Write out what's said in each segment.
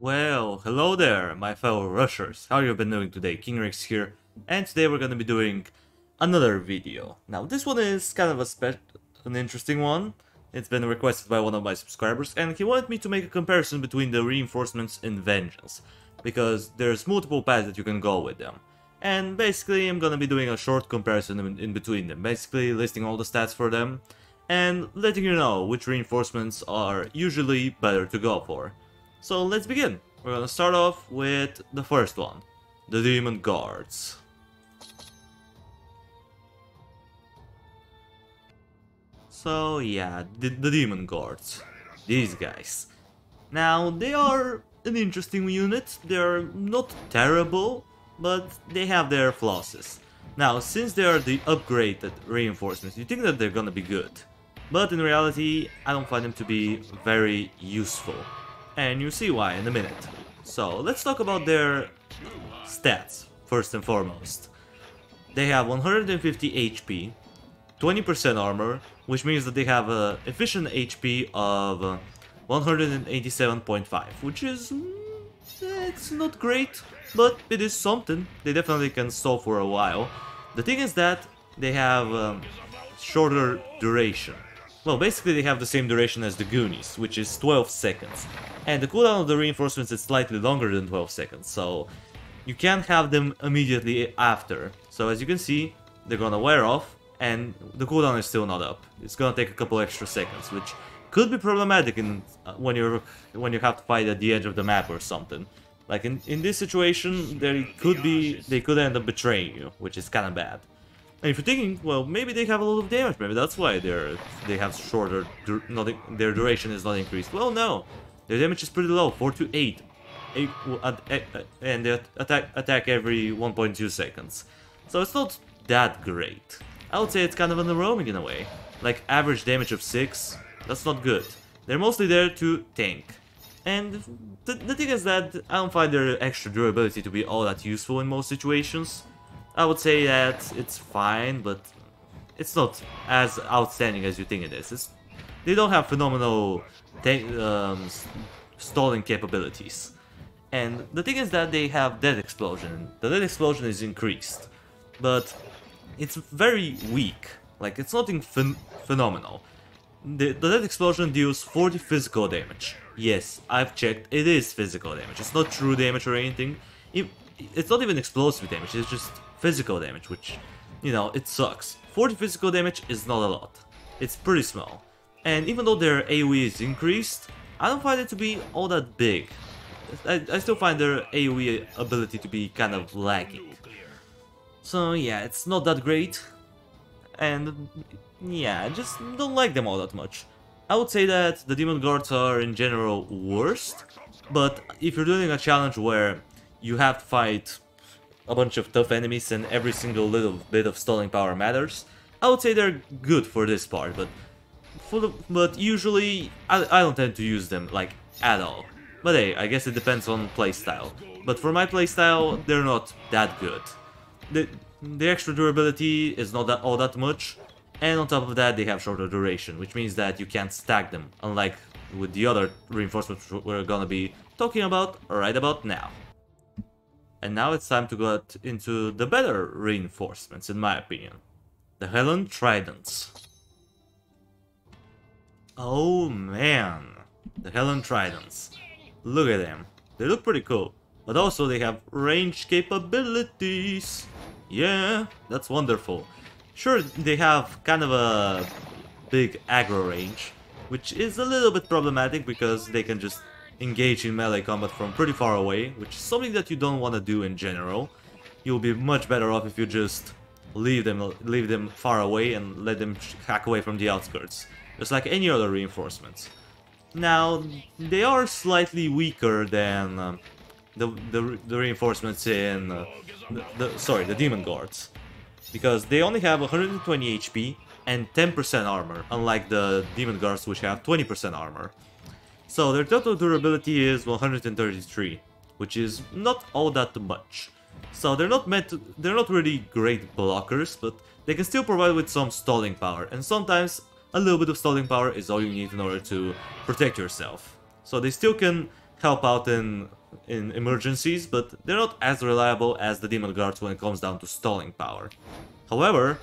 Well, hello there, my fellow rushers. How you been doing today? King Rex here, and today we're gonna be doing another video. Now, this one is kind of an interesting one. It's been requested by one of my subscribers, and he wanted me to make a comparison between the reinforcements and Vengeance, because there's multiple paths that you can go with them. And basically, I'm gonna be doing a short comparison in between them, basically listing all the stats for them, and letting you know which reinforcements are usually better to go for. So let's begin. We're gonna start off with the first one, the Demon Guards. So yeah, the Demon Guards. These guys. Now, they are an interesting unit. They're not terrible, but they have their flaws. Now, since they are the upgraded reinforcements, you think that they're gonna be good. But in reality, I don't find them to be very useful. And you'll see why in a minute. So, let's talk about their stats, first and foremost. They have 150 HP, 20% armor, which means that they have an efficient HP of 187.5, which is... it's not great, but it is something. They definitely can stall for a while. The thing is that they have shorter duration. Well, basically they have the same duration as the Goonies, which is 12 seconds. And the cooldown of the reinforcements is slightly longer than 12 seconds, so you can't have them immediately after. So as you can see, they're gonna wear off, and the cooldown is still not up. It's gonna take a couple extra seconds, which could be problematic when you have to fight at the edge of the map or something. Like in this situation, they could end up betraying you, which is kind of bad. And if you're thinking, well, maybe they have a lot of damage, maybe that's why they have shorter, their duration is not increased. Well, no, their damage is pretty low, 4 to 8, and they attack every 1.2 seconds. So it's not that great. I would say it's kind of underwhelming in a way. Like average damage of 6, that's not good. They're mostly there to tank. And the thing is that I don't find their extra durability to be all that useful in most situations. I would say that it's fine, but it's not as outstanding as you think it is. They don't have phenomenal stalling capabilities. And the thing is that they have Death Explosion. The Death Explosion is increased, but it's very weak. Like, it's nothing phenomenal. The Death Explosion deals 40 physical damage. Yes, I've checked, it is physical damage. It's not true damage or anything. It's not even explosive damage, it's just physical damage, which, you know, it sucks. 40 physical damage is not a lot. It's pretty small. And even though their AoE is increased, I don't find it to be all that big. I still find their AoE ability to be kind of lacking. So yeah, it's not that great. And yeah, I just don't like them all that much. I would say that the Demon Guards are in general worst, but if you're doing a challenge where you have to fight a bunch of tough enemies and every single little bit of stalling power matters, I would say they're good for this part, but usually I don't tend to use them like at all. But hey, I guess it depends on playstyle. But for my playstyle, they're not that good. The extra durability is not all that much, and on top of that they have shorter duration, which means that you can't stack them, unlike with the other reinforcements we're gonna be talking about right about now. And now it's time to go into the better reinforcements, in my opinion. The Helen Tridents. Oh man, the Helen Tridents. Look at them. They look pretty cool, but also they have range capabilities. Yeah, that's wonderful. Sure, they have kind of a big aggro range, which is a little bit problematic because they can just engage in melee combat from pretty far away, which is something that you don't want to do in general. You'll be much better off if you just leave them far away and let them hack away from the outskirts, just like any other reinforcements. Now, they are slightly weaker than the reinforcements in the Demon Guards, because they only have 120 HP and 10% armor, unlike the Demon Guards, which have 20% armor. So their total durability is 133, which is not all that much. So they're not really great blockers, but they can still provide with some stalling power, and sometimes a little bit of stalling power is all you need in order to protect yourself. So they still can help out in emergencies, but they're not as reliable as the Demon Guards when it comes down to stalling power. However,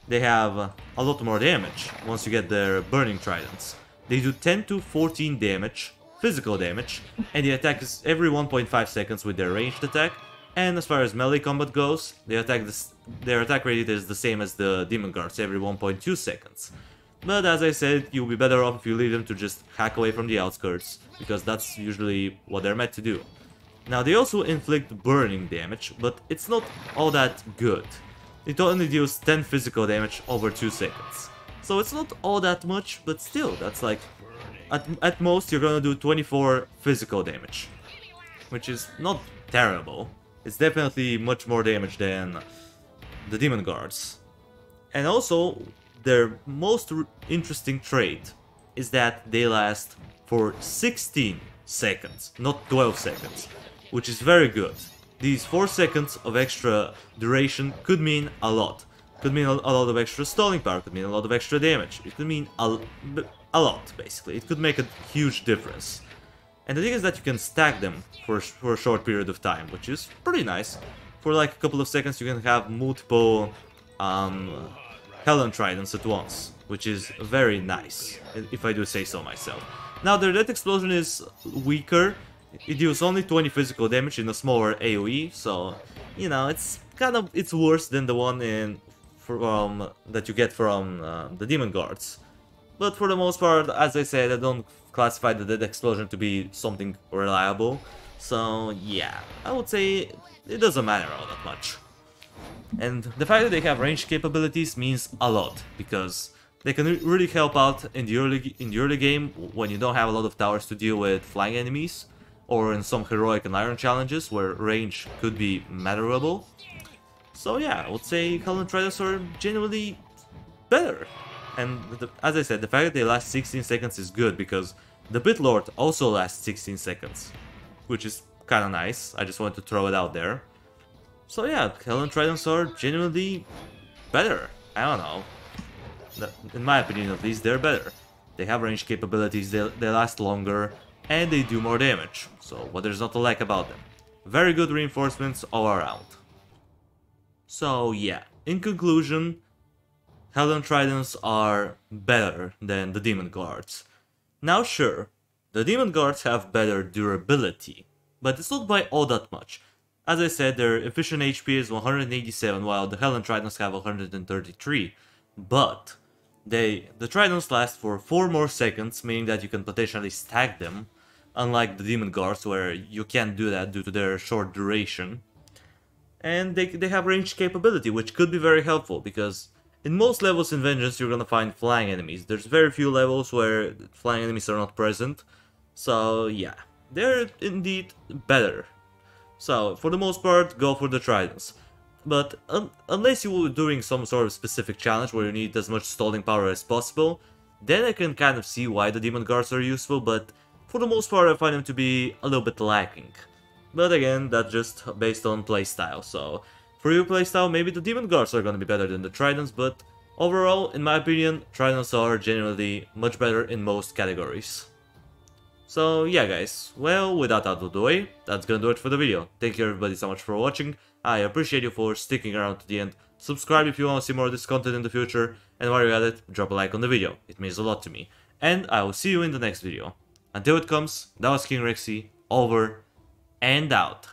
they have a lot more damage once you get their Burning Tridents. They do 10 to 14 damage, physical damage, and the attack is every 1.5 seconds with their ranged attack. And as far as melee combat goes, their attack rate is the same as the Demon Guards, every 1.2 seconds. But as I said, you'll be better off if you leave them to just hack away from the outskirts, because that's usually what they're meant to do. Now, they also inflict burning damage, but it's not all that good. It only deals 10 physical damage over 2 seconds. So it's not all that much, but still, that's like... At most, you're gonna do 24 physical damage, which is not terrible. It's definitely much more damage than the Demon Guards. And also, their most interesting trait is that they last for 16 seconds, not 12 seconds, which is very good. These 4 seconds of extra duration could mean a lot. Could mean a lot of extra stalling power, could mean a lot of extra damage. It could mean a lot, basically. It could make a huge difference. And the thing is that you can stack them for a short period of time, which is pretty nice. For like a couple of seconds you can have multiple Helen Tridens at once, which is very nice, if I do say so myself. Now, their Death Explosion is weaker. It deals only 20 physical damage in a smaller AoE, so, you know, it's worse than the one that you get from the Demon Guards. But for the most part, as I said, I don't classify the Death Explosion to be something reliable. So, yeah, I would say it doesn't matter all that much. And the fact that they have range capabilities means a lot, because they can really help out in the early game when you don't have a lot of towers to deal with flying enemies, or in some heroic and iron challenges where range could be matterable. So yeah, I would say Helen Tridens are genuinely better. And as I said, the fact that they last 16 seconds is good, because the Pit Lord also lasts 16 seconds, which is kinda nice. I just wanted to throw it out there. So yeah, Helen Tridens are genuinely better. I don't know. In my opinion at least, they're better. They have range capabilities, they last longer, and they do more damage. So what there's not to like about them. Very good reinforcements all around. So yeah, in conclusion, Helen Tridens are better than the Demon Guards. Now sure, the Demon Guards have better durability, but it's not by all that much. As I said, their efficient HP is 187, while the Helen Tridens have 133. But the Tridens last for 4 more seconds, meaning that you can potentially stack them, unlike the Demon Guards, where you can't do that due to their short duration. And they have range capability, which could be very helpful, because in most levels in Vengeance you're gonna find flying enemies. There's very few levels where flying enemies are not present. So yeah, they're indeed better. So, for the most part, go for the Tridents. But unless you were doing some sort of specific challenge where you need as much stalling power as possible, then I can kind of see why the Demon Guards are useful, but for the most part I find them to be a little bit lacking. But again, that's just based on playstyle, so for your playstyle maybe the Demon Guards are gonna be better than the Tridents, but overall, in my opinion, Tridents are generally much better in most categories. So yeah guys, well, with that out of the way, that's gonna do it for the video. Thank you everybody so much for watching, I appreciate you for sticking around to the end. Subscribe if you want to see more of this content in the future, and while you're at it, drop a like on the video, it means a lot to me. And I will see you in the next video. Until it comes, that was King Rexy, over and out.